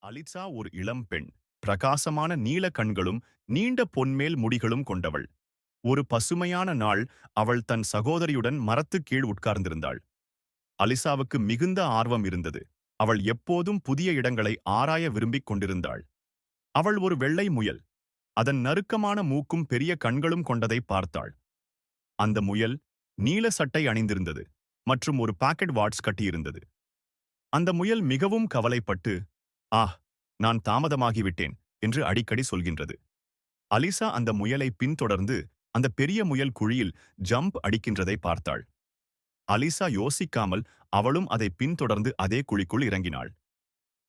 அலிசா ஒரு இளம் பெண். பிரகாசமான நீல கண்களும் நீண்ட பொன்மேல் முடிகளும் கொண்டவள். ஒரு பசுமையான நாள் அவள் தன் சகோதரியுடன் மரத்துக் கீழ் உட்கார்ந்திருந்தாள். அலிசாவுக்கு மிகுந்த ஆர்வம் இருந்தது. அவள் எப்போதும் புதிய இடங்களை ஆராய விரும்பிக் கொண்டிருந்தாள். அவள் ஒரு வெள்ளை முயல். அதன் நறுக்கமான மூக்கும் பெரிய கண்களும் கொண்டதை பார்த்தாள். அந்த முயல் நீல சட்டை அணிந்திருந்தது மற்றும் ஒரு பாக்கெட் வாட்ச் கட்டியிருந்தது. அந்த முயல் மிகவும் கவலைப்பட்டு, ஆஹ், நான் தாமதமாகிவிட்டேன் என்று அடிக்கடி சொல்கின்றது. அலிசா அந்த முயலை பின்தொடர்ந்து அந்த பெரிய முயல் குழியில் ஜம்ப் அடிக்கின்றதை பார்த்தாள். அலிசா யோசிக்காமல் அவளும் அதை பின்தொடர்ந்து அதே குழிக்குள் இறங்கினாள்.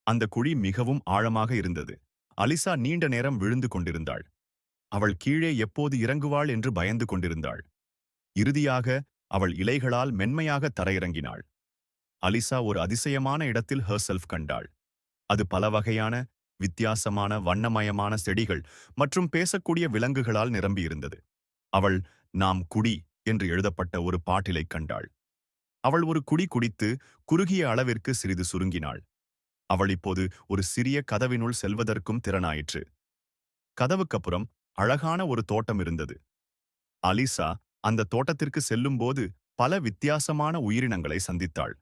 அந்த குழி மிகவும் ஆழமாக இருந்தது. அலிசா நீண்ட நேரம் விழுந்து கொண்டிருந்தாள். அவள் கீழே எப்போது இறங்குவாள் என்று பயந்து கொண்டிருந்தாள். இறுதியாக அவள் இலைகளால் மென்மையாக தரையிறங்கினாள். அலிசா ஒரு அதிசயமான இடத்தில் ஹெர்செல்ஃப் கண்டாள். அது பல வகையான, வித்தியாசமான, வண்ணமயமான செடிகள் மற்றும் பேசக்கூடிய விலங்குகளால் நிரம்பியிருந்தது. அவள் நாம் குடி என்று எழுதப்பட்ட ஒரு பாட்டிலைக் கண்டாள். அவள் ஒரு குடி குடித்து குறுகிய அளவிற்கு சிறிது சுருங்கினாள். அவள் இப்போது ஒரு சிறிய கதவினுள் செல்வதற்கும் திறனாயிற்று. கதவுக்கப்புறம் அழகான ஒரு தோட்டம் இருந்தது. அலிசா அந்த தோட்டத்திற்கு செல்லும்போது பல வித்தியாசமான உயிரினங்களை சந்தித்தாள்.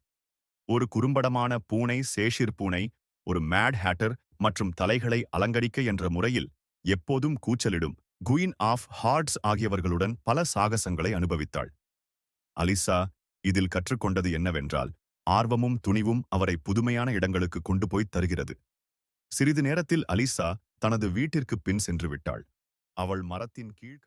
ஒரு குறும்படமான பூனை, சேஷிர் பூனை, ஒரு மேட் ஹேட்டர் மற்றும் தலைகளை அலங்கரிக்க என்ற முறையில் எப்போதும் கூச்சலிடும் குயின் ஆஃப் ஹார்ட்ஸ் ஆகியவர்களுடன் பல சாகசங்களை அனுபவித்தாள். அலிசா இதில் கற்றுக்கொண்டது என்னவென்றால், ஆர்வமும் துணிவும் அவரை புதுமையான இடங்களுக்கு கொண்டு போய் தருகிறது. சிறிது நேரத்தில் அலிசா தனது வீட்டிற்கு பின் சென்று விட்டாள். அவள் மரத்தின் கீழ்